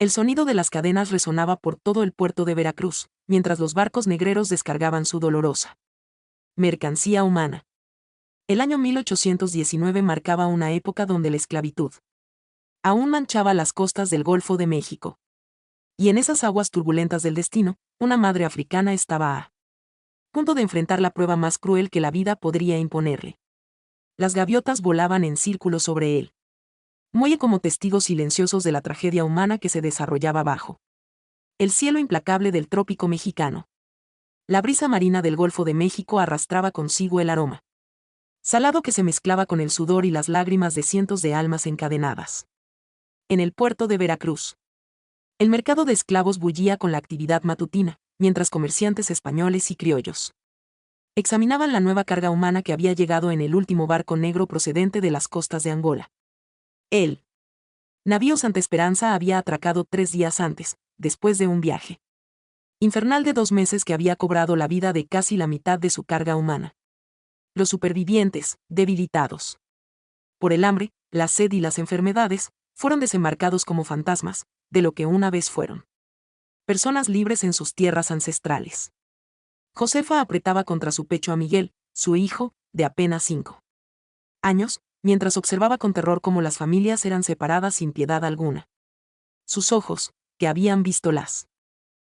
El sonido de las cadenas resonaba por todo el puerto de Veracruz, mientras los barcos negreros descargaban su dolorosa mercancía humana. El año 1819 marcaba una época donde la esclavitud aún manchaba las costas del Golfo de México. Y en esas aguas turbulentas del destino, una madre africana estaba a punto de enfrentar la prueba más cruel que la vida podría imponerle. Las gaviotas volaban en círculo sobre él, muelle como testigos silenciosos de la tragedia humana que se desarrollaba bajo el cielo implacable del trópico mexicano. La brisa marina del Golfo de México arrastraba consigo el aroma salado que se mezclaba con el sudor y las lágrimas de cientos de almas encadenadas. En el puerto de Veracruz, el mercado de esclavos bullía con la actividad matutina, mientras comerciantes españoles y criollos examinaban la nueva carga humana que había llegado en el último barco negro procedente de las costas de Angola. El navío Santa Esperanza había atracado 3 días antes, después de un viaje infernal de 2 meses que había cobrado la vida de casi la mitad de su carga humana. Los supervivientes, debilitados por el hambre, la sed y las enfermedades, fueron desembarcados como fantasmas, de lo que una vez fueron personas libres en sus tierras ancestrales. Josefa apretaba contra su pecho a Miguel, su hijo, de apenas 5 años, mientras observaba con terror cómo las familias eran separadas sin piedad alguna. Sus ojos, que habían visto las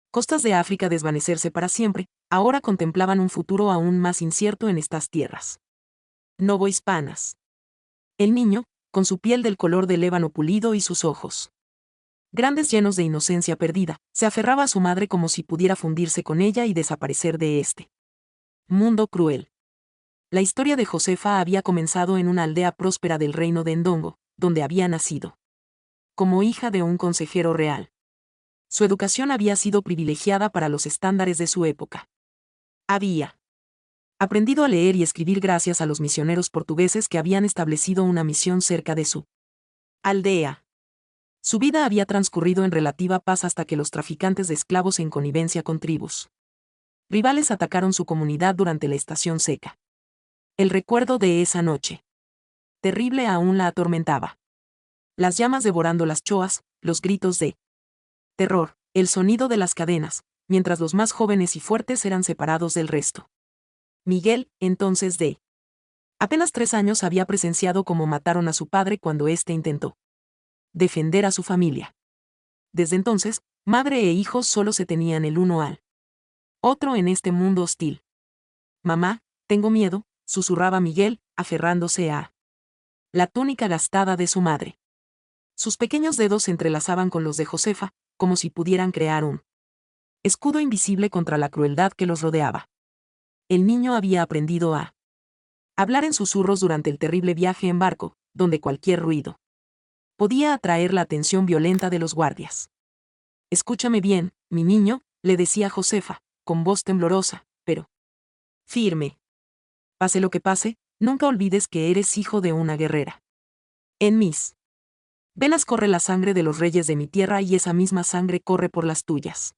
costas de África desvanecerse para siempre, ahora contemplaban un futuro aún más incierto en estas tierras novohispanas. El niño, con su piel del color del ébano pulido y sus ojos grandes llenos de inocencia perdida, se aferraba a su madre como si pudiera fundirse con ella y desaparecer de este mundo cruel. La historia de Josefa había comenzado en una aldea próspera del reino de Ndongo, donde había nacido como hija de un consejero real. Su educación había sido privilegiada para los estándares de su época. Había aprendido a leer y escribir gracias a los misioneros portugueses que habían establecido una misión cerca de su aldea. Su vida había transcurrido en relativa paz hasta que los traficantes de esclavos en connivencia con tribus rivales atacaron su comunidad durante la estación seca. El recuerdo de esa noche terrible aún la atormentaba. Las llamas devorando las choas, los gritos de terror, el sonido de las cadenas, mientras los más jóvenes y fuertes eran separados del resto. Miguel, entonces de apenas 3 años, había presenciado cómo mataron a su padre cuando éste intentó defender a su familia. Desde entonces, madre e hijo solo se tenían el uno al otro en este mundo hostil. Mamá, tengo miedo, susurraba Miguel, aferrándose a la túnica gastada de su madre. Sus pequeños dedos se entrelazaban con los de Josefa, como si pudieran crear un escudo invisible contra la crueldad que los rodeaba. El niño había aprendido a hablar en susurros durante el terrible viaje en barco, donde cualquier ruido podía atraer la atención violenta de los guardias. Escúchame bien, mi niño, le decía Josefa, con voz temblorosa, pero firme. Pase lo que pase, nunca olvides que eres hijo de una guerrera. En mis venas corre la sangre de los reyes de mi tierra y esa misma sangre corre por las tuyas.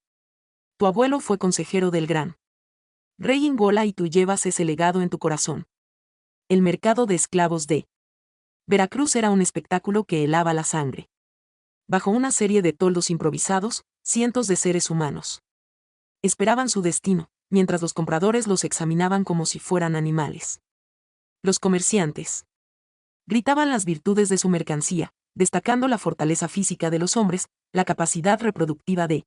Tu abuelo fue consejero del gran rey Ingola y tú llevas ese legado en tu corazón. El mercado de esclavos de Veracruz era un espectáculo que helaba la sangre. Bajo una serie de toldos improvisados, cientos de seres humanos esperaban su destino, mientras los compradores los examinaban como si fueran animales. Los comerciantes gritaban las virtudes de su mercancía, destacando la fortaleza física de los hombres, la capacidad reproductiva de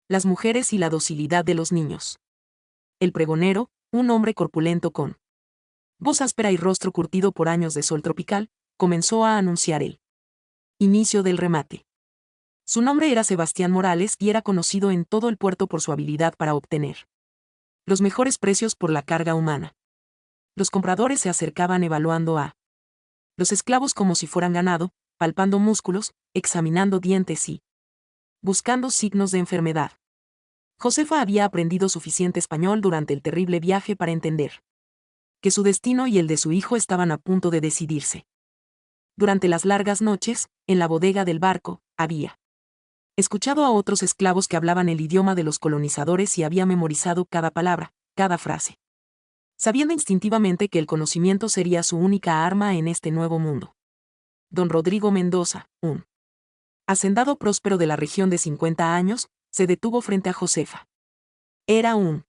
las mujeres y la docilidad de los niños. El pregonero, un hombre corpulento con voz áspera y rostro curtido por años de sol tropical, comenzó a anunciar el inicio del remate. Su nombre era Sebastián Morales y era conocido en todo el puerto por su habilidad para obtener los mejores precios por la carga humana. Los compradores se acercaban evaluando a los esclavos como si fueran ganado, palpando músculos, examinando dientes y buscando signos de enfermedad. Josefa había aprendido suficiente español durante el terrible viaje para entender que su destino y el de su hijo estaban a punto de decidirse. Durante las largas noches, en la bodega del barco, había escuchado a otros esclavos que hablaban el idioma de los colonizadores y había memorizado cada palabra, cada frase, sabiendo instintivamente que el conocimiento sería su única arma en este nuevo mundo. Don Rodrigo Mendoza, un hacendado próspero de la región de 50 años, se detuvo frente a Josefa. Era un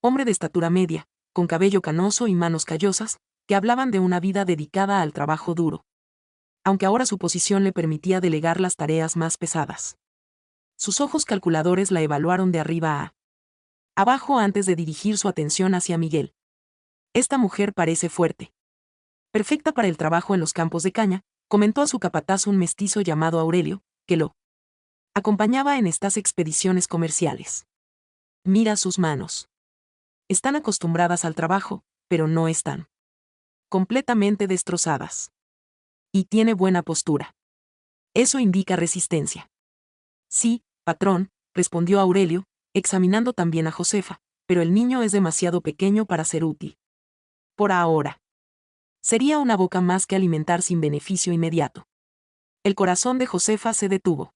hombre de estatura media, con cabello canoso y manos callosas, que hablaban de una vida dedicada al trabajo duro. Aunque ahora su posición le permitía delegar las tareas más pesadas. Sus ojos calculadores la evaluaron de arriba a abajo antes de dirigir su atención hacia Miguel. Esta mujer parece fuerte. Perfecta para el trabajo en los campos de caña, comentó a su capataz un mestizo llamado Aurelio, que lo acompañaba en estas expediciones comerciales. Mira sus manos. Están acostumbradas al trabajo, pero no están completamente destrozadas. Y tiene buena postura. Eso indica resistencia. Sí, patrón, respondió Aurelio, examinando también a Josefa, pero el niño es demasiado pequeño para ser útil. Por ahora. Sería una boca más que alimentar sin beneficio inmediato. El corazón de Josefa se detuvo.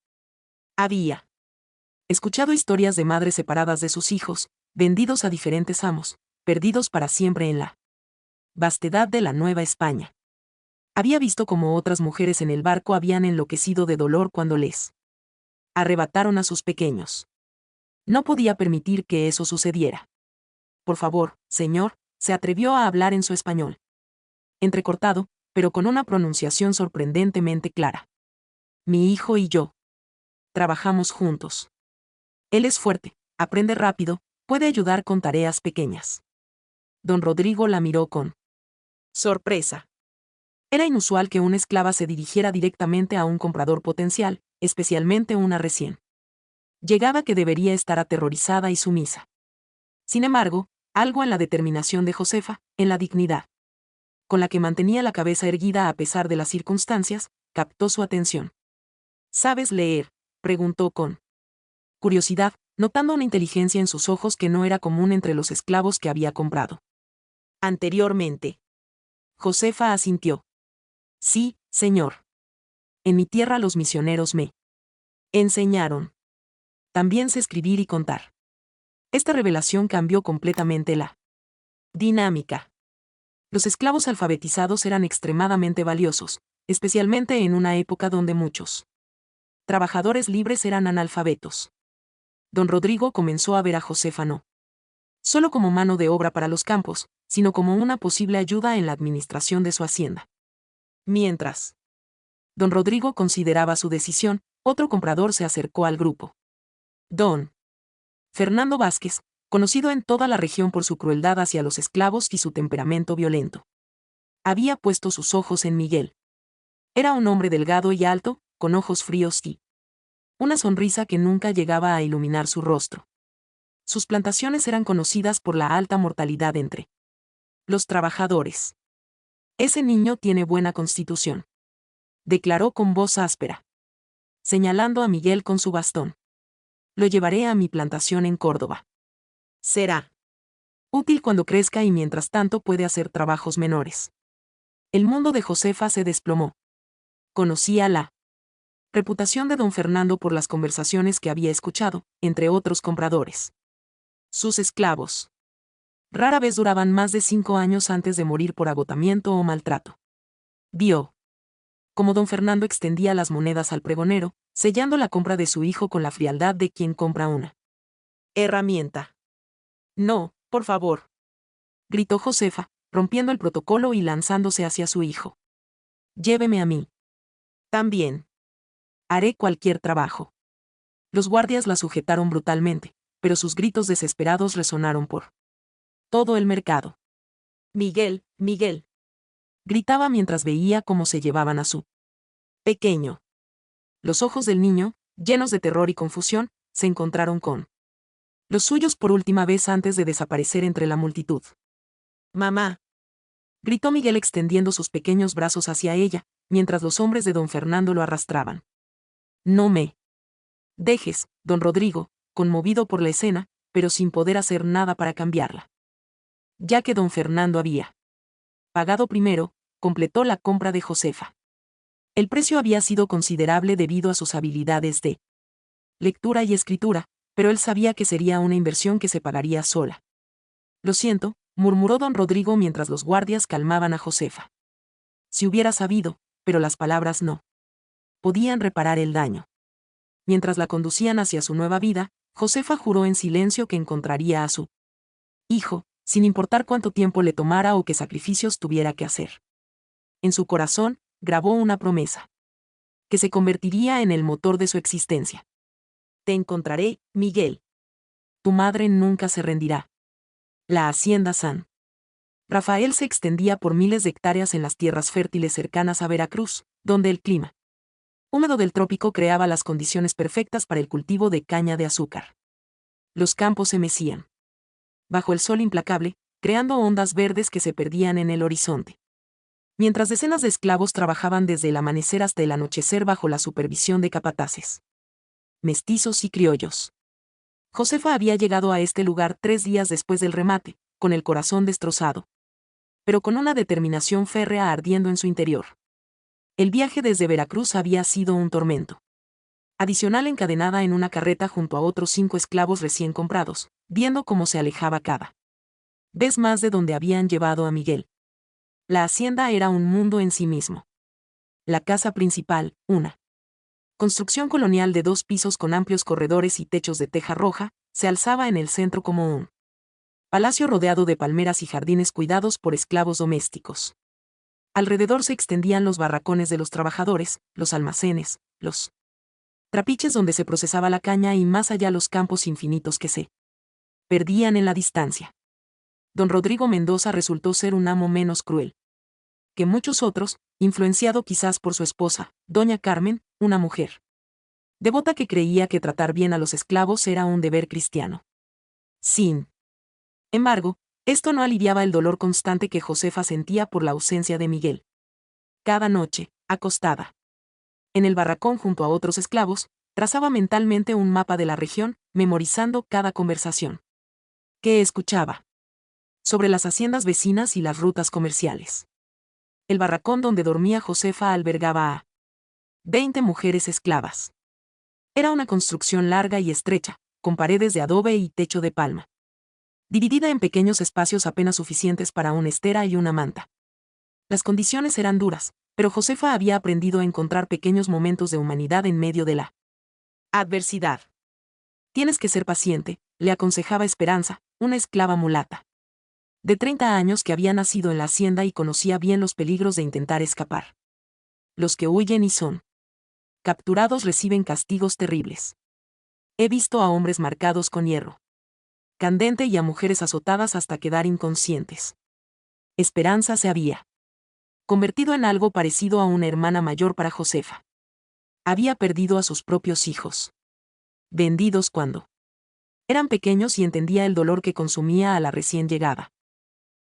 Había escuchado historias de madres separadas de sus hijos, vendidos a diferentes amos, perdidos para siempre en la vastedad de la Nueva España. Había visto cómo otras mujeres en el barco habían enloquecido de dolor cuando les arrebataron a sus pequeños. No podía permitir que eso sucediera. Por favor, señor, se atrevió a hablar en su español. Entrecortado, pero con una pronunciación sorprendentemente clara. Mi hijo y yo trabajamos juntos. Él es fuerte, aprende rápido, puede ayudar con tareas pequeñas. Don Rodrigo la miró con sorpresa. Era inusual que una esclava se dirigiera directamente a un comprador potencial, especialmente una recién llegada que debería estar aterrorizada y sumisa. Sin embargo, algo en la determinación de Josefa, en la dignidad con la que mantenía la cabeza erguida a pesar de las circunstancias, captó su atención. ¿Sabes leer?, preguntó con curiosidad, notando una inteligencia en sus ojos que no era común entre los esclavos que había comprado anteriormente. Josefa asintió. Sí, señor. En mi tierra los misioneros me enseñaron. También sé escribir y contar. Esta revelación cambió completamente la dinámica. Los esclavos alfabetizados eran extremadamente valiosos, especialmente en una época donde muchos trabajadores libres eran analfabetos. Don Rodrigo comenzó a ver a Josefa no solo como mano de obra para los campos, sino como una posible ayuda en la administración de su hacienda. Mientras Don Rodrigo consideraba su decisión, otro comprador se acercó al grupo. Don Fernando Vázquez, conocido en toda la región por su crueldad hacia los esclavos y su temperamento violento. Había puesto sus ojos en Miguel. Era un hombre delgado y alto, con ojos fríos y una sonrisa que nunca llegaba a iluminar su rostro. Sus plantaciones eran conocidas por la alta mortalidad entre los trabajadores. Ese niño tiene buena constitución, declaró con voz áspera, señalando a Miguel con su bastón. Lo llevaré a mi plantación en Córdoba. Será útil cuando crezca y mientras tanto puede hacer trabajos menores. El mundo de Josefa se desplomó. Conocía la reputación de don Fernando por las conversaciones que había escuchado, entre otros compradores. Sus esclavos rara vez duraban más de 5 años antes de morir por agotamiento o maltrato. Vio como don Fernando extendía las monedas al pregonero, sellando la compra de su hijo con la frialdad de quien compra una herramienta. No, por favor, gritó Josefa, rompiendo el protocolo y lanzándose hacia su hijo. Lléveme a mí. También. Haré cualquier trabajo. Los guardias la sujetaron brutalmente, pero sus gritos desesperados resonaron por todo el mercado. Miguel, Miguel, gritaba mientras veía cómo se llevaban a su pequeño. Los ojos del niño, llenos de terror y confusión, se encontraron con los suyos por última vez antes de desaparecer entre la multitud. Mamá, gritó Miguel extendiendo sus pequeños brazos hacia ella, mientras los hombres de don Fernando lo arrastraban. No me dejes, don Rodrigo, conmovido por la escena, pero sin poder hacer nada para cambiarla. Ya que don Fernando había pagado primero, completó la compra de Josefa. El precio había sido considerable debido a sus habilidades de lectura y escritura, pero él sabía que sería una inversión que se pagaría sola. Lo siento, murmuró don Rodrigo mientras los guardias calmaban a Josefa. Si hubiera sabido, pero las palabras no podían reparar el daño. mientras la conducían hacia su nueva vida, Josefa juró en silencio que encontraría a su hijo, sin importar cuánto tiempo le tomara o qué sacrificios tuviera que hacer. En su corazón, grabó una promesa, que se convertiría en el motor de su existencia. Te encontraré, Miguel. Tu madre nunca se rendirá. La hacienda San Rafael se extendía por miles de hectáreas en las tierras fértiles cercanas a Veracruz, donde el clima húmedo del trópico creaba las condiciones perfectas para el cultivo de caña de azúcar. Los campos se mecían bajo el sol implacable, creando ondas verdes que se perdían en el horizonte. Mientras decenas de esclavos trabajaban desde el amanecer hasta el anochecer bajo la supervisión de capataces, mestizos y criollos. Josefa había llegado a este lugar 3 días después del remate, con el corazón destrozado, pero con una determinación férrea ardiendo en su interior. El viaje desde Veracruz había sido un tormento. Adicional encadenada en una carreta junto a otros 5 esclavos recién comprados, viendo cómo se alejaba cada vez más de donde habían llevado a Miguel. La hacienda era un mundo en sí mismo. La casa principal, una construcción colonial de 2 pisos con amplios corredores y techos de teja roja, se alzaba en el centro como un palacio rodeado de palmeras y jardines cuidados por esclavos domésticos. Alrededor se extendían los barracones de los trabajadores, los almacenes, los trapiches donde se procesaba la caña y más allá los campos infinitos que se perdían en la distancia. Don Rodrigo Mendoza resultó ser un amo menos cruel que muchos otros, influenciado quizás por su esposa, doña Carmen, una mujer devota que creía que tratar bien a los esclavos era un deber cristiano. Sin embargo, esto no aliviaba el dolor constante que Josefa sentía por la ausencia de Miguel. Cada noche, acostada en el barracón junto a otros esclavos, trazaba mentalmente un mapa de la región, memorizando cada conversación que escuchaba sobre las haciendas vecinas y las rutas comerciales. El barracón donde dormía Josefa albergaba a 20 mujeres esclavas. Era una construcción larga y estrecha, con paredes de adobe y techo de palma, dividida en pequeños espacios apenas suficientes para una estera y una manta. Las condiciones eran duras, pero Josefa había aprendido a encontrar pequeños momentos de humanidad en medio de la adversidad. Tienes que ser paciente, le aconsejaba Esperanza, una esclava mulata de 30 años que había nacido en la hacienda y conocía bien los peligros de intentar escapar. Los que huyen y son capturados reciben castigos terribles. He visto a hombres marcados con hierro candente y a mujeres azotadas hasta quedar inconscientes. Esperanza se había convertido en algo parecido a una hermana mayor para Josefa. Había perdido a sus propios hijos, vendidos cuando eran pequeños, y entendía el dolor que consumía a la recién llegada.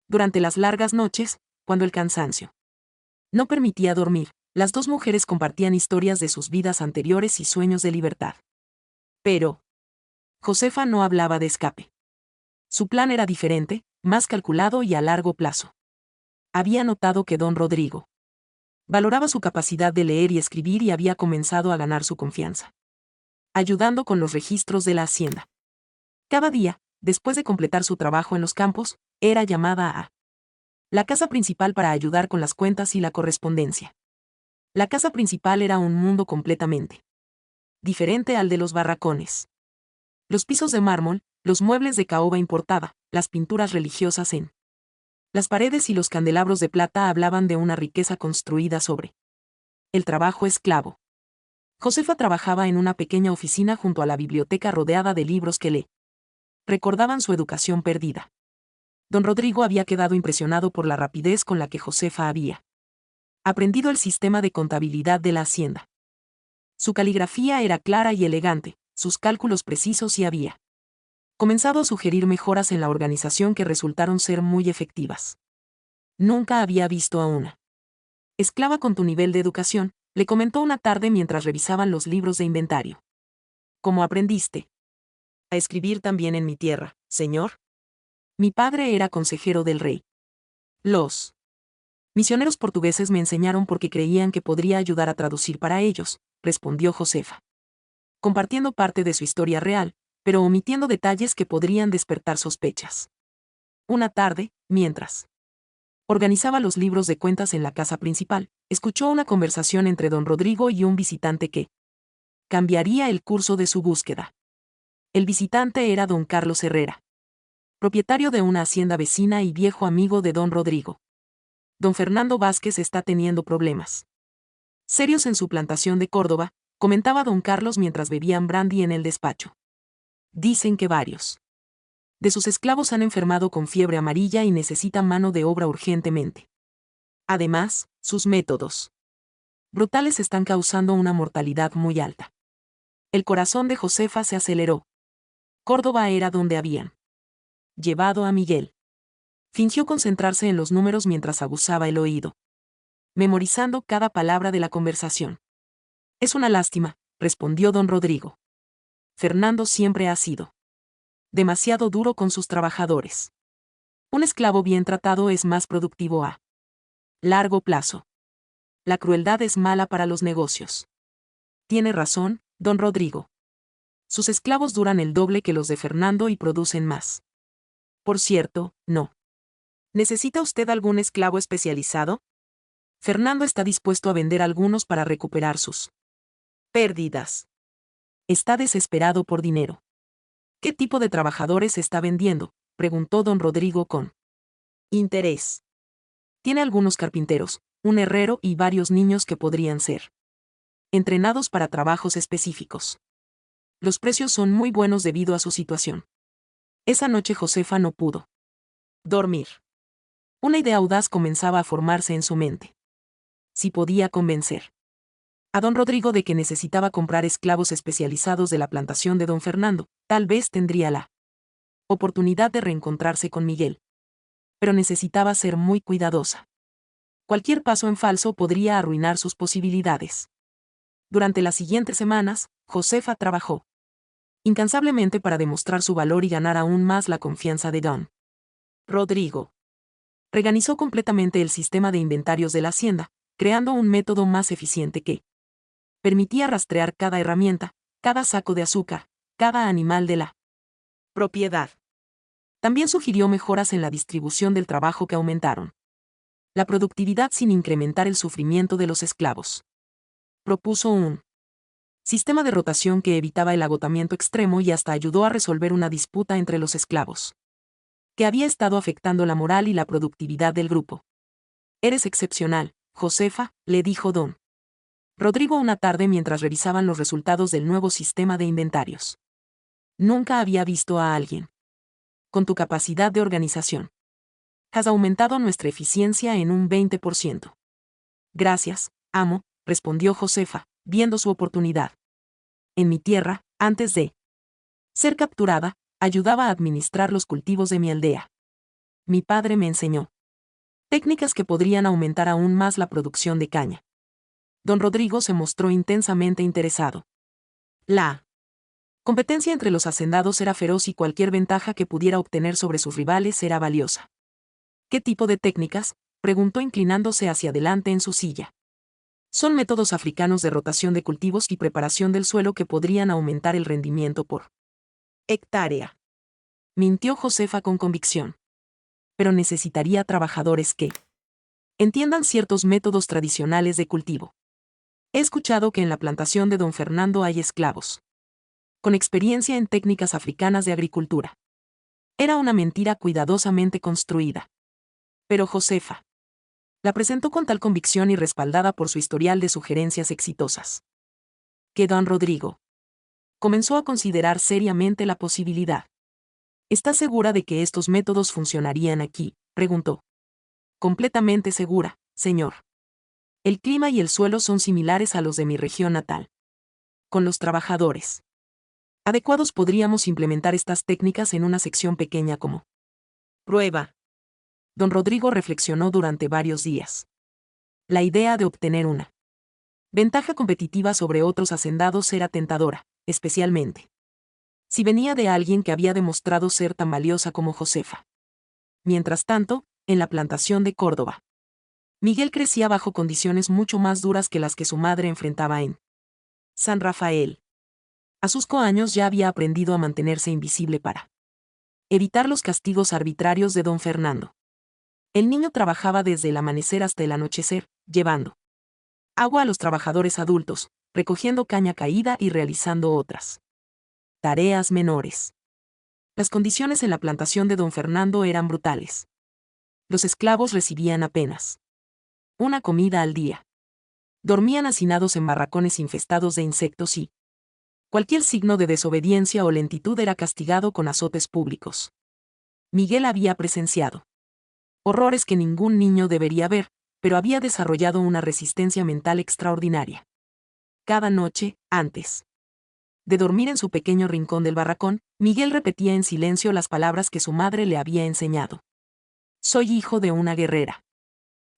Durante las largas noches, cuando el cansancio no permitía dormir, las 2 mujeres compartían historias de sus vidas anteriores y sueños de libertad. Pero Josefa no hablaba de escape. Su plan era diferente, más calculado y a largo plazo. Había notado que don Rodrigo valoraba su capacidad de leer y escribir y había comenzado a ganar su confianza, ayudando con los registros de la hacienda. Cada día, después de completar su trabajo en los campos, era llamada a la casa principal para ayudar con las cuentas y la correspondencia. La casa principal era un mundo completamente diferente al de los barracones. Los pisos de mármol, los muebles de caoba importada, las pinturas religiosas en las paredes y los candelabros de plata hablaban de una riqueza construida sobre el trabajo esclavo. Josefa trabajaba en una pequeña oficina junto a la biblioteca rodeada de libros que le recordaban su educación perdida. Don Rodrigo había quedado impresionado por la rapidez con la que Josefa había aprendido el sistema de contabilidad de la hacienda. Su caligrafía era clara y elegante, sus cálculos precisos, y había comenzado a sugerir mejoras en la organización que resultaron ser muy efectivas. Nunca había visto a una esclava con tu nivel de educación, le comentó una tarde mientras revisaban los libros de inventario. ¿Cómo aprendiste a escribir también en mi tierra, señor? Mi padre era consejero del rey. Los misioneros portugueses me enseñaron porque creían que podría ayudar a traducir para ellos, respondió Josefa, compartiendo parte de su historia real, pero omitiendo detalles que podrían despertar sospechas. Una tarde, mientras organizaba los libros de cuentas en la casa principal, escuchó una conversación entre don Rodrigo y un visitante que cambiaría el curso de su búsqueda. El visitante era don Carlos Herrera, propietario de una hacienda vecina y viejo amigo de don Rodrigo. Don Fernando Vázquez está teniendo problemas serios en su plantación de Córdoba, comentaba don Carlos mientras bebían brandy en el despacho. Dicen que varios de sus esclavos han enfermado con fiebre amarilla y necesitan mano de obra urgentemente. Además, sus métodos brutales están causando una mortalidad muy alta. El corazón de Josefa se aceleró. Córdoba era donde habían llevado a Miguel. Fingió concentrarse en los números mientras aguzaba el oído, memorizando cada palabra de la conversación. Es una lástima, respondió don Rodrigo. Fernando siempre ha sido demasiado duro con sus trabajadores. Un esclavo bien tratado es más productivo a largo plazo. La crueldad es mala para los negocios. Tiene razón, don Rodrigo. Sus esclavos duran el doble que los de Fernando y producen más. Por cierto, no. ¿Necesita usted algún esclavo especializado? Fernando está dispuesto a vender algunos para recuperar sus pérdidas. Está desesperado por dinero. ¿Qué tipo de trabajadores está vendiendo?, preguntó don Rodrigo con interés. Tiene algunos carpinteros, un herrero y varios niños que podrían ser entrenados para trabajos específicos. Los precios son muy buenos debido a su situación. Esa noche Josefa no pudo dormir. Una idea audaz comenzaba a formarse en su mente. Si podía convencer a don Rodrigo de que necesitaba comprar esclavos especializados de la plantación de don Fernando, tal vez tendría la oportunidad de reencontrarse con Miguel. Pero necesitaba ser muy cuidadosa. Cualquier paso en falso podría arruinar sus posibilidades. Durante las siguientes semanas, Josefa trabajó incansablemente para demostrar su valor y ganar aún más la confianza de don Rodrigo. Reorganizó completamente el sistema de inventarios de la hacienda, creando un método más eficiente que permitía rastrear cada herramienta, cada saco de azúcar, cada animal de la propiedad. También sugirió mejoras en la distribución del trabajo que aumentaron la productividad sin incrementar el sufrimiento de los esclavos. Propuso un sistema de rotación que evitaba el agotamiento extremo y hasta ayudó a resolver una disputa entre los esclavos, que había estado afectando la moral y la productividad del grupo. Eres excepcional, Josefa, le dijo don Rodrigo una tarde mientras revisaban los resultados del nuevo sistema de inventarios. Nunca había visto a alguien con tu capacidad de organización. Has aumentado nuestra eficiencia en un 20%. Gracias, amo, respondió Josefa, viendo su oportunidad. En mi tierra, antes de ser capturada, ayudaba a administrar los cultivos de mi aldea. Mi padre me enseñó técnicas que podrían aumentar aún más la producción de caña. Don Rodrigo se mostró intensamente interesado. La competencia entre los hacendados era feroz y cualquier ventaja que pudiera obtener sobre sus rivales era valiosa. ¿Qué tipo de técnicas?, preguntó inclinándose hacia adelante en su silla. Son métodos africanos de rotación de cultivos y preparación del suelo que podrían aumentar el rendimiento por hectárea. Mintió Josefa con convicción. Pero necesitaría trabajadores que entiendan ciertos métodos tradicionales de cultivo. He escuchado que en la plantación de don Fernando hay esclavos con experiencia en técnicas africanas de agricultura. Era una mentira cuidadosamente construida. Pero Josefa la presentó con tal convicción y respaldada por su historial de sugerencias exitosas, que don Rodrigo comenzó a considerar seriamente la posibilidad. ¿Estás segura de que estos métodos funcionarían aquí?, preguntó. Completamente segura, señor. El clima y el suelo son similares a los de mi región natal. Con los trabajadores adecuados podríamos implementar estas técnicas en una sección pequeña como prueba. Don Rodrigo reflexionó durante varios días. La idea de obtener una ventaja competitiva sobre otros hacendados era tentadora, especialmente si venía de alguien que había demostrado ser tan valiosa como Josefa. Mientras tanto, en la plantación de Córdoba, Miguel crecía bajo condiciones mucho más duras que las que su madre enfrentaba en San Rafael. A sus 5 años ya había aprendido a mantenerse invisible para evitar los castigos arbitrarios de don Fernando. El niño trabajaba desde el amanecer hasta el anochecer, llevando agua a los trabajadores adultos, recogiendo caña caída y realizando otras tareas menores. Las condiciones en la plantación de don Fernando eran brutales. Los esclavos recibían apenas una comida al día. Dormían hacinados en barracones infestados de insectos y cualquier signo de desobediencia o lentitud era castigado con azotes públicos. Miguel había presenciado horrores que ningún niño debería ver, pero había desarrollado una resistencia mental extraordinaria. Cada noche, antes de dormir en su pequeño rincón del barracón, Miguel repetía en silencio las palabras que su madre le había enseñado. Soy hijo de una guerrera.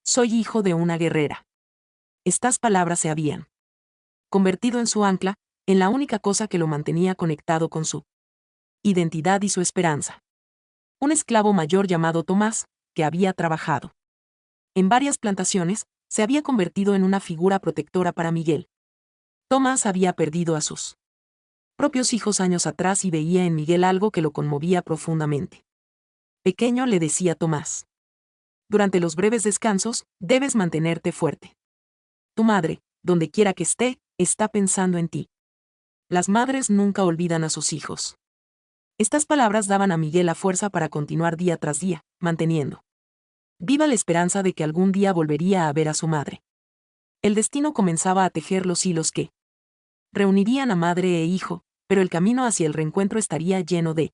Soy hijo de una guerrera. Estas palabras se habían convertido en su ancla, en la única cosa que lo mantenía conectado con su identidad y su esperanza. Un esclavo mayor llamado Tomás, que había trabajado en varias plantaciones, se había convertido en una figura protectora para Miguel. Tomás había perdido a sus propios hijos años atrás y veía en Miguel algo que lo conmovía profundamente. Pequeño, le decía Tomás. Durante los breves descansos, debes mantenerte fuerte. Tu madre, donde quiera que esté, está pensando en ti. Las madres nunca olvidan a sus hijos. Estas palabras daban a Miguel la fuerza para continuar día tras día, manteniendo viva la esperanza de que algún día volvería a ver a su madre. El destino comenzaba a tejer los hilos que reunirían a madre e hijo, pero el camino hacia el reencuentro estaría lleno de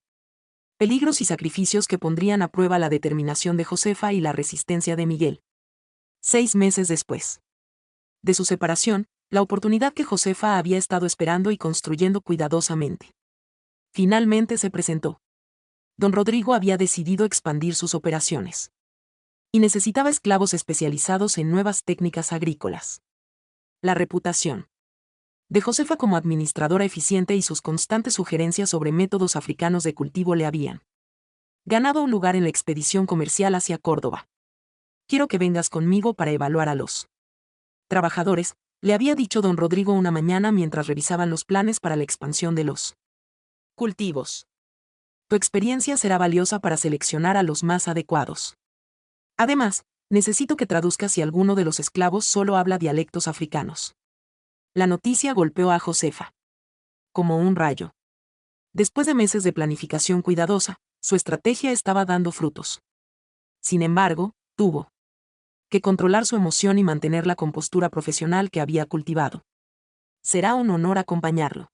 peligros y sacrificios que pondrían a prueba la determinación de Josefa y la resistencia de Miguel. 6 meses después de su separación, la oportunidad que Josefa había estado esperando y construyendo cuidadosamente finalmente se presentó. Don Rodrigo había decidido expandir sus operaciones y necesitaba esclavos especializados en nuevas técnicas agrícolas. La reputación de Josefa como administradora eficiente y sus constantes sugerencias sobre métodos africanos de cultivo le habían ganado un lugar en la expedición comercial hacia Córdoba. Quiero que vengas conmigo para evaluar a los trabajadores, le había dicho don Rodrigo una mañana mientras revisaban los planes para la expansión de los cultivos. Tu experiencia será valiosa para seleccionar a los más adecuados. Además, necesito que traduzcas si alguno de los esclavos solo habla dialectos africanos. La noticia golpeó a Josefa como un rayo. Después de meses de planificación cuidadosa, su estrategia estaba dando frutos. Sin embargo, tuvo que controlar su emoción y mantener la compostura profesional que había cultivado. Será un honor acompañarlo.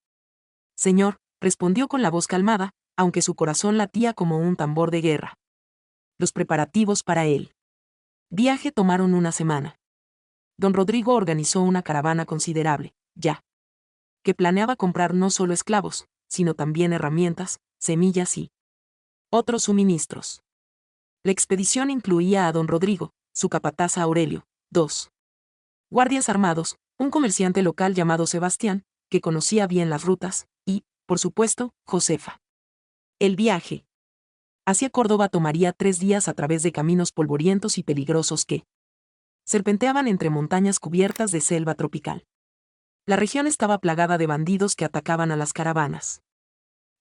Señor, respondió con la voz calmada, aunque su corazón latía como un tambor de guerra. Los preparativos para el viaje tomaron una semana. Don Rodrigo organizó una caravana considerable, ya que planeaba comprar no solo esclavos, sino también herramientas, semillas y otros suministros. La expedición incluía a don Rodrigo, su capataz Aurelio, 2 guardias armados, un comerciante local llamado Sebastián, que conocía bien las rutas, y, por supuesto, Josefa. El viaje hacia Córdoba tomaría 3 días a través de caminos polvorientos y peligrosos que serpenteaban entre montañas cubiertas de selva tropical. La región estaba plagada de bandidos que atacaban a las caravanas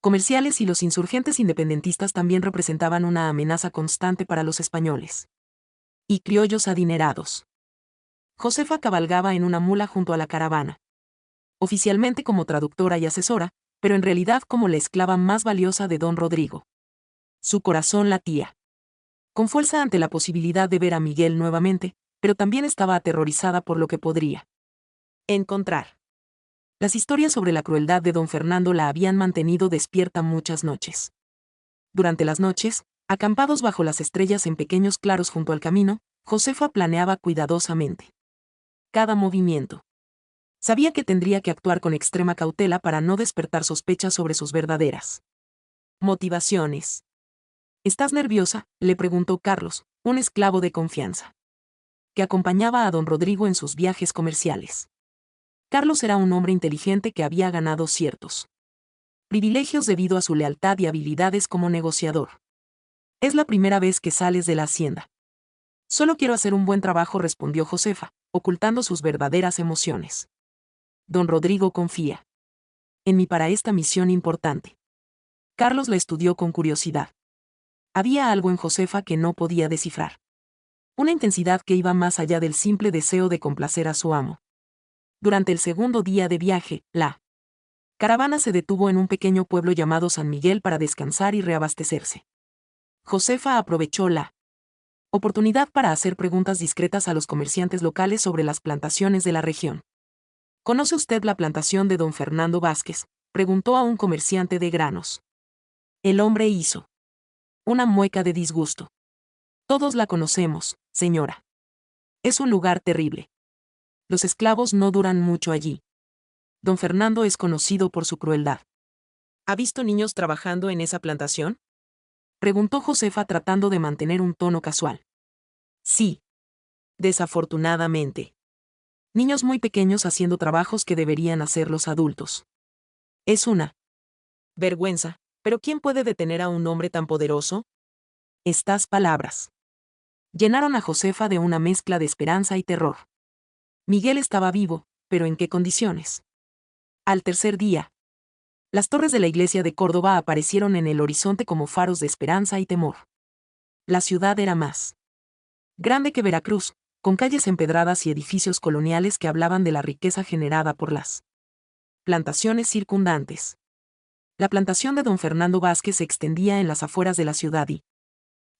comerciales y los insurgentes independentistas también representaban una amenaza constante para los españoles y criollos adinerados. Josefa cabalgaba en una mula junto a la caravana, oficialmente como traductora y asesora, pero en realidad como la esclava más valiosa de don Rodrigo. Su corazón latía con fuerza ante la posibilidad de ver a Miguel nuevamente, pero también estaba aterrorizada por lo que podría encontrar. Las historias sobre la crueldad de don Fernando la habían mantenido despierta muchas noches. Durante las noches, acampados bajo las estrellas en pequeños claros junto al camino, Josefa planeaba cuidadosamente cada movimiento. Sabía que tendría que actuar con extrema cautela para no despertar sospechas sobre sus verdaderas motivaciones. ¿Estás nerviosa?, le preguntó Carlos, un esclavo de confianza, que acompañaba a don Rodrigo en sus viajes comerciales. Carlos era un hombre inteligente que había ganado ciertos privilegios debido a su lealtad y habilidades como negociador. Es la primera vez que sales de la hacienda. Solo quiero hacer un buen trabajo, respondió Josefa, ocultando sus verdaderas emociones. Don Rodrigo confía en mí para esta misión importante. Carlos la estudió con curiosidad. Había algo en Josefa que no podía descifrar. Una intensidad que iba más allá del simple deseo de complacer a su amo. Durante el segundo día de viaje, la caravana se detuvo en un pequeño pueblo llamado San Miguel para descansar y reabastecerse. Josefa aprovechó la oportunidad para hacer preguntas discretas a los comerciantes locales sobre las plantaciones de la región. ¿Conoce usted la plantación de don Fernando Vázquez?, preguntó a un comerciante de granos. El hombre hizo una mueca de disgusto. Todos la conocemos, señora. Es un lugar terrible. Los esclavos no duran mucho allí. Don Fernando es conocido por su crueldad. ¿Ha visto niños trabajando en esa plantación?, preguntó Josefa tratando de mantener un tono casual. Sí. Desafortunadamente. Niños muy pequeños haciendo trabajos que deberían hacer los adultos. Es una vergüenza, pero ¿quién puede detener a un hombre tan poderoso? Estas palabras llenaron a Josefa de una mezcla de esperanza y terror. Miguel estaba vivo, pero ¿en qué condiciones? Al tercer día, las torres de la iglesia de Córdoba aparecieron en el horizonte como faros de esperanza y temor. La ciudad era más grande que Veracruz, con calles empedradas y edificios coloniales que hablaban de la riqueza generada por las plantaciones circundantes. La plantación de don Fernando Vázquez se extendía en las afueras de la ciudad y,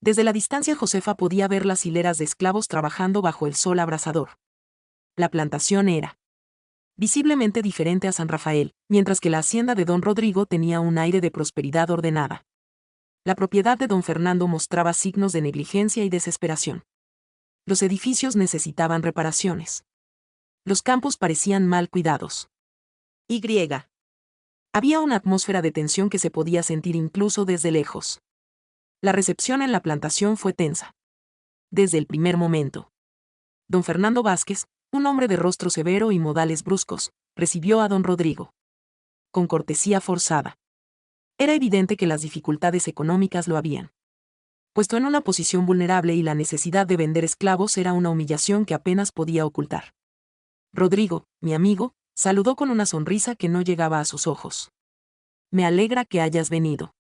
desde la distancia, Josefa podía ver las hileras de esclavos trabajando bajo el sol abrasador. La plantación era visiblemente diferente a San Rafael, mientras que la hacienda de don Rodrigo tenía un aire de prosperidad ordenada. La propiedad de don Fernando mostraba signos de negligencia y desesperación. Los edificios necesitaban reparaciones. Los campos parecían mal cuidados. Había una atmósfera de tensión que se podía sentir incluso desde lejos. La recepción en la plantación fue tensa. Desde el primer momento. Don Fernando Vázquez, un hombre de rostro severo y modales bruscos, recibió a don Rodrigo con cortesía forzada. Era evidente que las dificultades económicas lo habían puesto en una posición vulnerable y la necesidad de vender esclavos era una humillación que apenas podía ocultar. Rodrigo, mi amigo, saludó con una sonrisa que no llegaba a sus ojos. Me alegra que hayas venido.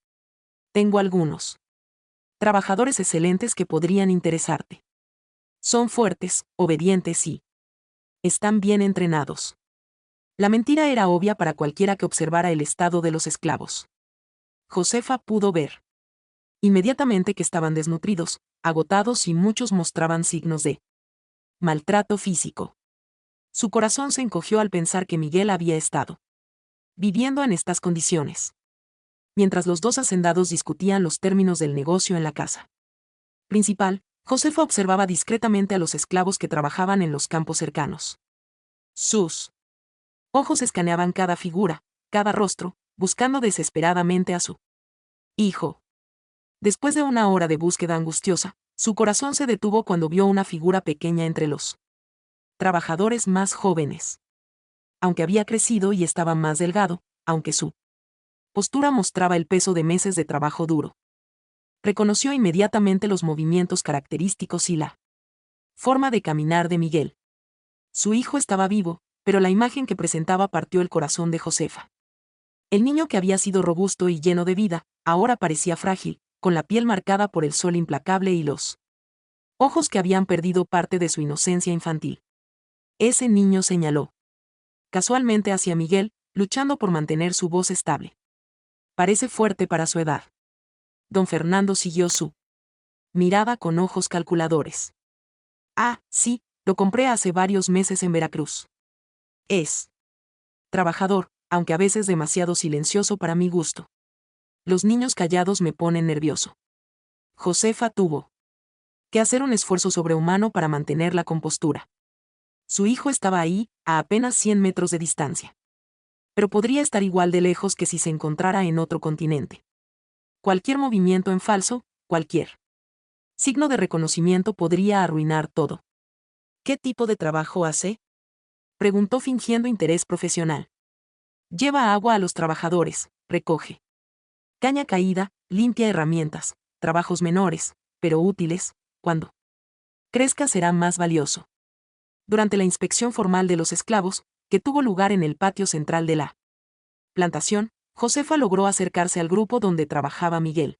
Tengo algunos trabajadores excelentes que podrían interesarte. Son fuertes, obedientes y están bien entrenados. La mentira era obvia para cualquiera que observara el estado de los esclavos. Josefa pudo ver inmediatamente que estaban desnutridos, agotados y muchos mostraban signos de maltrato físico. Su corazón se encogió al pensar que Miguel había estado viviendo en estas condiciones. Mientras los dos hacendados discutían los términos del negocio en la casa principal, Josefa observaba discretamente a los esclavos que trabajaban en los campos cercanos. Sus ojos escaneaban cada figura, cada rostro, buscando desesperadamente a su hijo. Después de una hora de búsqueda angustiosa, su corazón se detuvo cuando vio una figura pequeña entre los trabajadores más jóvenes. Aunque había crecido y estaba más delgado, aunque su postura mostraba el peso de meses de trabajo duro. Reconoció inmediatamente los movimientos característicos y la forma de caminar de Miguel. Su hijo estaba vivo, pero la imagen que presentaba partió el corazón de Josefa. El niño que había sido robusto y lleno de vida, ahora parecía frágil, con la piel marcada por el sol implacable y los ojos que habían perdido parte de su inocencia infantil. Ese niño señaló casualmente hacia Miguel, luchando por mantener su voz estable. Parece fuerte para su edad. Don Fernando siguió su mirada con ojos calculadores. Ah, sí, lo compré hace varios meses en Veracruz. Es trabajador, aunque a veces demasiado silencioso para mi gusto. Los niños callados me ponen nervioso. Josefa tuvo que hacer un esfuerzo sobrehumano para mantener la compostura. Su hijo estaba ahí, a apenas 100 metros de distancia. Pero podría estar igual de lejos que si se encontrara en otro continente. Cualquier movimiento en falso, cualquier signo de reconocimiento podría arruinar todo. ¿Qué tipo de trabajo hace?, preguntó fingiendo interés profesional. Lleva agua a los trabajadores, recoge caña caída, limpia herramientas, trabajos menores, pero útiles, cuando crezca será más valioso. Durante la inspección formal de los esclavos, que tuvo lugar en el patio central de la plantación, Josefa logró acercarse al grupo donde trabajaba Miguel.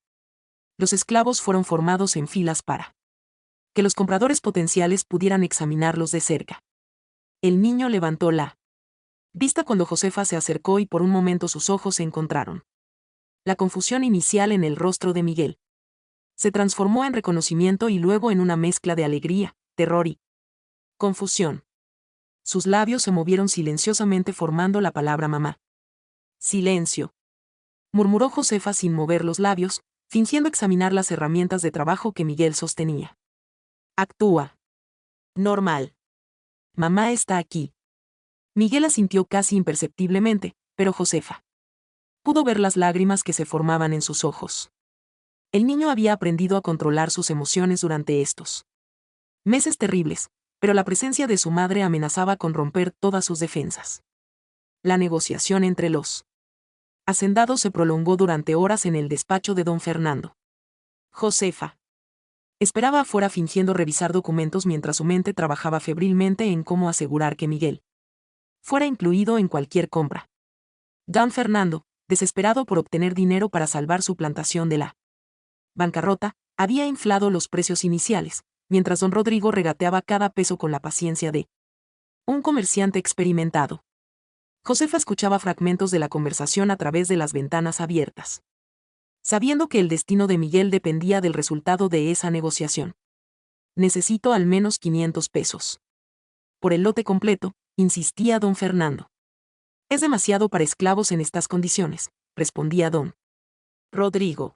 Los esclavos fueron formados en filas para que los compradores potenciales pudieran examinarlos de cerca. El niño levantó la Vista cuando Josefa se acercó y por un momento sus ojos se encontraron. La confusión inicial en el rostro de Miguel se transformó en reconocimiento y luego en una mezcla de alegría, terror y confusión. Sus labios se movieron silenciosamente formando la palabra mamá. Silencio, murmuró Josefa sin mover los labios, fingiendo examinar las herramientas de trabajo que Miguel sostenía. Actúa. Normal. Mamá está aquí. Miguel asintió casi imperceptiblemente, pero Josefa pudo ver las lágrimas que se formaban en sus ojos. El niño había aprendido a controlar sus emociones durante estos meses terribles, pero la presencia de su madre amenazaba con romper todas sus defensas. La negociación entre los hacendados se prolongó durante horas en el despacho de don Fernando. Josefa esperaba afuera fingiendo revisar documentos mientras su mente trabajaba febrilmente en cómo asegurar que Miguel fuera incluido en cualquier compra. Don Fernando, desesperado por obtener dinero para salvar su plantación de la bancarrota, había inflado los precios iniciales, mientras don Rodrigo regateaba cada peso con la paciencia de un comerciante experimentado. Josefa escuchaba fragmentos de la conversación a través de las ventanas abiertas, sabiendo que el destino de Miguel dependía del resultado de esa negociación. Necesito al menos 500 pesos. Por el lote completo, insistía don Fernando. Es demasiado para esclavos en estas condiciones, respondía don Rodrigo.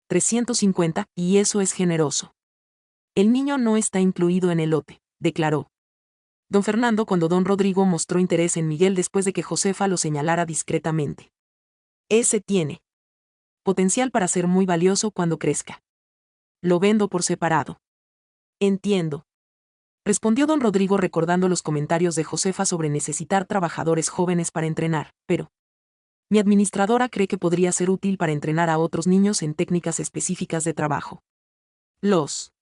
350, y eso es generoso. El niño no está incluido en el lote, declaró don Fernando cuando don Rodrigo mostró interés en Miguel después de que Josefa lo señalara discretamente. Ese tiene potencial para ser muy valioso cuando crezca. Lo vendo por separado. Entiendo, respondió don Rodrigo recordando los comentarios de Josefa sobre necesitar trabajadores jóvenes para entrenar, pero mi administradora cree que podría ser útil para entrenar a otros niños en técnicas específicas de trabajo. Los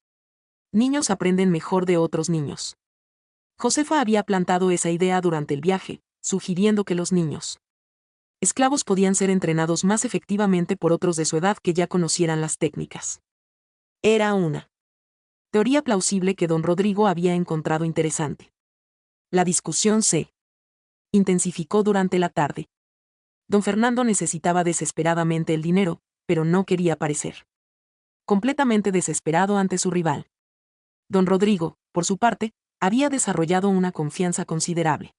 niños aprenden mejor de otros niños. Josefa había plantado esa idea durante el viaje, sugiriendo que los niños esclavos podían ser entrenados más efectivamente por otros de su edad que ya conocieran las técnicas. Era una teoría plausible que don Rodrigo había encontrado interesante. La discusión se intensificó durante la tarde. Don Fernando necesitaba desesperadamente el dinero, pero no quería parecer completamente desesperado ante su rival. Don Rodrigo, por su parte, había desarrollado una confianza considerable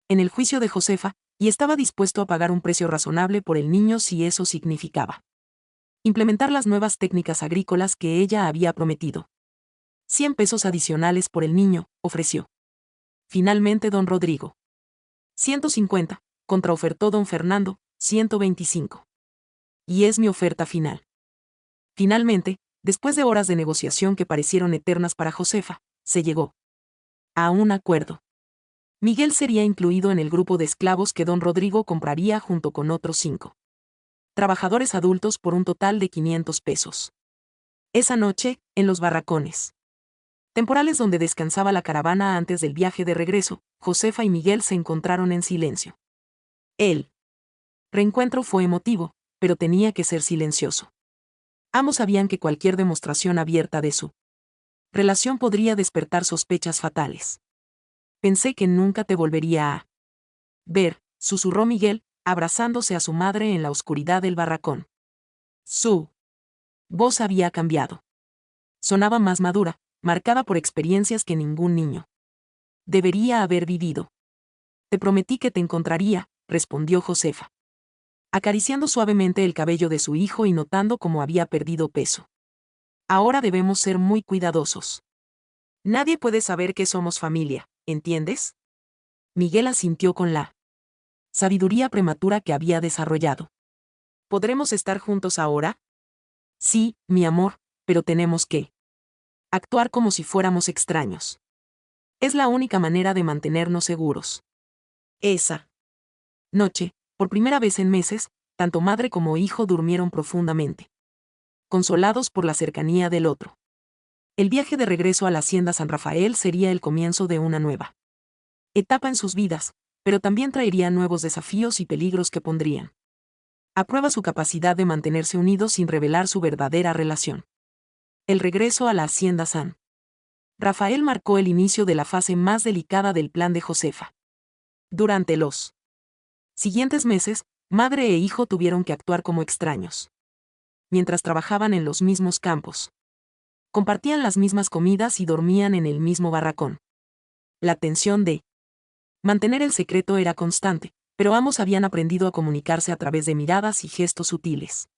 en el juicio de Josefa, y estaba dispuesto a pagar un precio razonable por el niño si eso significaba implementar las nuevas técnicas agrícolas que ella había prometido. 100 pesos adicionales por el niño, ofreció. Finalmente don Rodrigo. 150, contraofertó don Fernando, 125. Y es mi oferta final. Finalmente, después de horas de negociación que parecieron eternas para Josefa, se llegó a un acuerdo. Miguel sería incluido en el grupo de esclavos que don Rodrigo compraría junto con otros 5 trabajadores adultos por un total de 500 pesos. Esa noche, en los barracones temporales donde descansaba la caravana antes del viaje de regreso, Josefa y Miguel se encontraron en silencio. El reencuentro fue emotivo, pero tenía que ser silencioso. Ambos sabían que cualquier demostración abierta de su relación podría despertar sospechas fatales. Pensé que nunca te volvería a ver, susurró Miguel, abrazándose a su madre en la oscuridad del barracón. Su voz había cambiado. Sonaba más madura, marcada por experiencias que ningún niño debería haber vivido. Te prometí que te encontraría, respondió Josefa, acariciando suavemente el cabello de su hijo y notando cómo había perdido peso. Ahora debemos ser muy cuidadosos. Nadie puede saber que somos familia, ¿entiendes? Miguel asintió con la sabiduría prematura que había desarrollado. ¿Podremos estar juntos ahora? Sí, mi amor, pero tenemos que actuar como si fuéramos extraños. Es la única manera de mantenernos seguros. Esa noche, por primera vez en meses, tanto madre como hijo durmieron profundamente, consolados por la cercanía del otro. El viaje de regreso a la hacienda San Rafael sería el comienzo de una nueva etapa en sus vidas, pero también traería nuevos desafíos y peligros que pondrían a prueba su capacidad de mantenerse unidos sin revelar su verdadera relación. El regreso a la hacienda San Rafael marcó el inicio de la fase más delicada del plan de Josefa. Durante los siguientes meses, madre e hijo tuvieron que actuar como extraños. Mientras trabajaban en los mismos campos. Compartían las mismas comidas y dormían en el mismo barracón. La tensión de mantener el secreto era constante, pero ambos habían aprendido a comunicarse a través de miradas y gestos sutiles.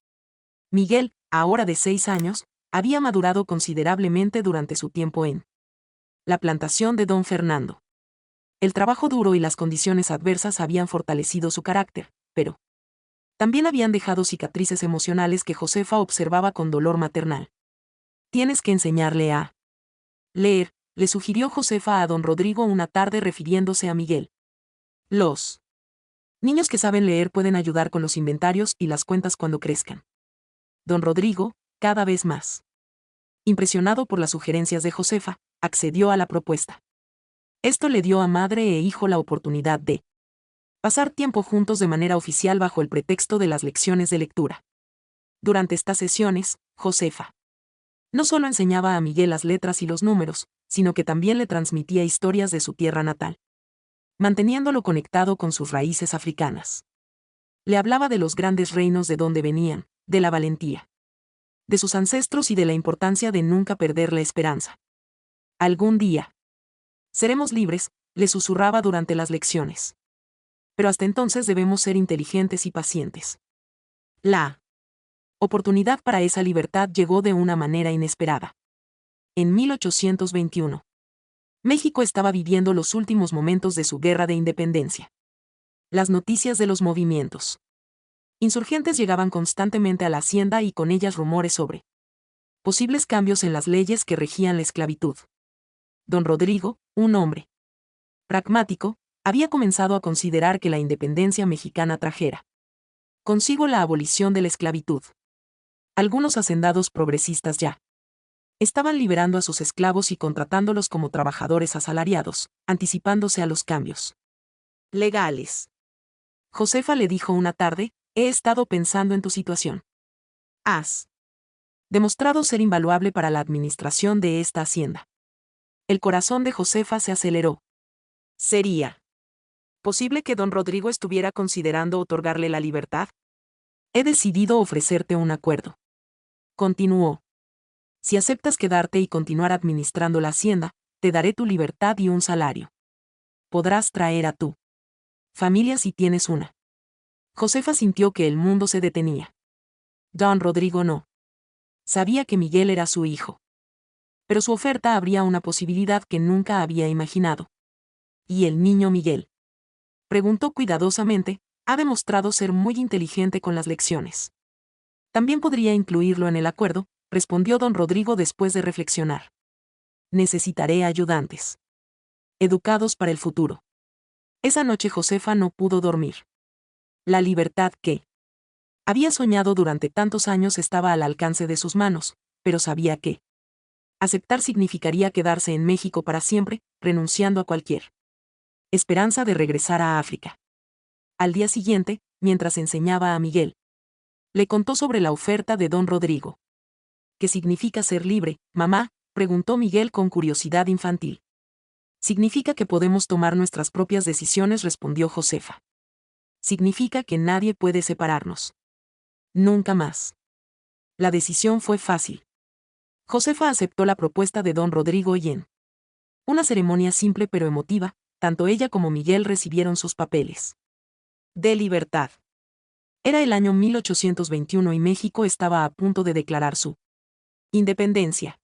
Miguel, ahora de 6 años, había madurado considerablemente durante su tiempo en la plantación de Don Fernando. El trabajo duro y las condiciones adversas habían fortalecido su carácter, pero también habían dejado cicatrices emocionales que Josefa observaba con dolor maternal. Tienes que enseñarle a leer, le sugirió Josefa a don Rodrigo una tarde refiriéndose a Miguel. Los niños que saben leer pueden ayudar con los inventarios y las cuentas cuando crezcan. Don Rodrigo, cada vez más impresionado por las sugerencias de Josefa, accedió a la propuesta. Esto le dio a madre e hijo la oportunidad de pasar tiempo juntos de manera oficial bajo el pretexto de las lecciones de lectura. Durante estas sesiones, Josefa no solo enseñaba a Miguel las letras y los números, sino que también le transmitía historias de su tierra natal, manteniéndolo conectado con sus raíces africanas. Le hablaba de los grandes reinos de donde venían, de la valentía de sus ancestros y de la importancia de nunca perder la esperanza. Algún día seremos libres, le susurraba durante las lecciones. Pero hasta entonces debemos ser inteligentes y pacientes. La oportunidad para esa libertad llegó de una manera inesperada. En 1821, México estaba viviendo los últimos momentos de su guerra de independencia. Las noticias de los movimientos insurgentes llegaban constantemente a la hacienda y con ellas rumores sobre posibles cambios en las leyes que regían la esclavitud. Don Rodrigo, un hombre pragmático, había comenzado a considerar que la independencia mexicana trajera consigo la abolición de la esclavitud. Algunos hacendados progresistas ya estaban liberando a sus esclavos y contratándolos como trabajadores asalariados, anticipándose a los cambios legales. Josefa le dijo una tarde, he estado pensando en tu situación. Has demostrado ser invaluable para la administración de esta hacienda. El corazón de Josefa se aceleró. ¿Sería posible que don Rodrigo estuviera considerando otorgarle la libertad? He decidido ofrecerte un acuerdo. Continuó. Si aceptas quedarte y continuar administrando la hacienda, te daré tu libertad y un salario. Podrás traer a tu familia si tienes una. Josefa sintió que el mundo se detenía. Don Rodrigo no. Sabía que Miguel era su hijo. Pero su oferta abría una posibilidad que nunca había imaginado. ¿Y el niño Miguel? Preguntó cuidadosamente, ha demostrado ser muy inteligente con las lecciones. También podría incluirlo en el acuerdo, respondió don Rodrigo después de reflexionar. Necesitaré ayudantes educados para el futuro. Esa noche Josefa no pudo dormir. La libertad que había soñado durante tantos años estaba al alcance de sus manos, pero sabía que aceptar significaría quedarse en México para siempre, renunciando a cualquier esperanza de regresar a África. Al día siguiente, mientras enseñaba a Miguel, le contó sobre la oferta de don Rodrigo. ¿Qué significa ser libre, mamá?, preguntó Miguel con curiosidad infantil. Significa que podemos tomar nuestras propias decisiones, respondió Josefa. Significa que nadie puede separarnos. Nunca más. La decisión fue fácil. Josefa aceptó la propuesta de don Rodrigo y en una ceremonia simple pero emotiva, tanto ella como Miguel recibieron sus papeles de libertad. Era el año 1821 y México estaba a punto de declarar su independencia.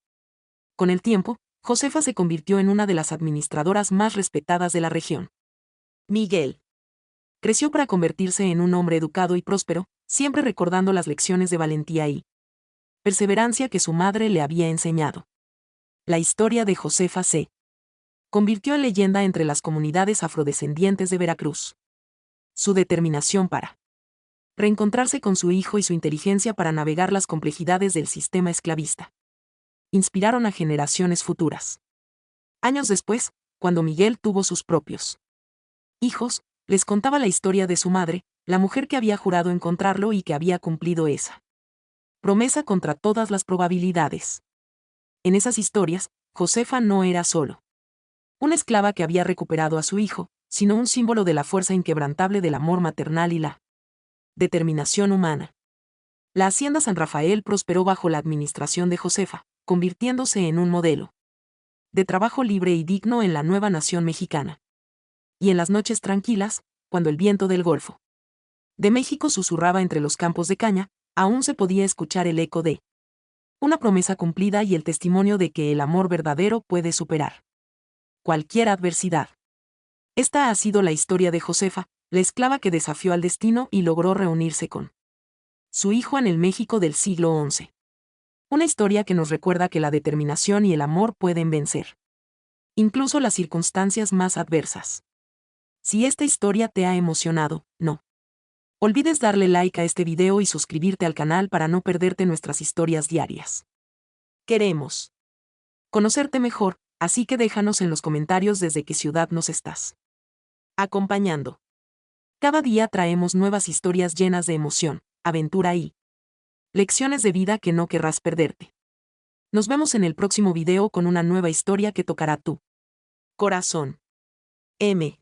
Con el tiempo, Josefa se convirtió en una de las administradoras más respetadas de la región. Miguel creció para convertirse en un hombre educado y próspero, siempre recordando las lecciones de valentía y perseverancia que su madre le había enseñado. La historia de Josefa se convirtió en leyenda entre las comunidades afrodescendientes de Veracruz. Su determinación para reencontrarse con su hijo y su inteligencia para navegar las complejidades del sistema esclavista inspiraron a generaciones futuras. Años después, cuando Miguel tuvo sus propios hijos, les contaba la historia de su madre, la mujer que había jurado encontrarlo y que había cumplido esa promesa contra todas las probabilidades. En esas historias, Josefa no era solo una esclava que había recuperado a su hijo, sino un símbolo de la fuerza inquebrantable del amor maternal y la determinación humana. La hacienda San Rafael prosperó bajo la administración de Josefa, convirtiéndose en un modelo de trabajo libre y digno en la nueva nación mexicana. Y en las noches tranquilas, cuando el viento del Golfo de México susurraba entre los campos de caña, aún se podía escuchar el eco de una promesa cumplida y el testimonio de que el amor verdadero puede superar cualquier adversidad. Esta ha sido la historia de Josefa, la esclava que desafió al destino y logró reunirse con su hijo en el México del siglo XI. Una historia que nos recuerda que la determinación y el amor pueden vencer incluso las circunstancias más adversas. Si esta historia te ha emocionado, no olvides darle like a este video y suscribirte al canal para no perderte nuestras historias diarias. Queremos conocerte mejor, así que déjanos en los comentarios desde qué ciudad nos estás acompañando. Cada día traemos nuevas historias llenas de emoción, aventura y lecciones de vida que no querrás perderte. Nos vemos en el próximo video con una nueva historia que tocará tu corazón. M.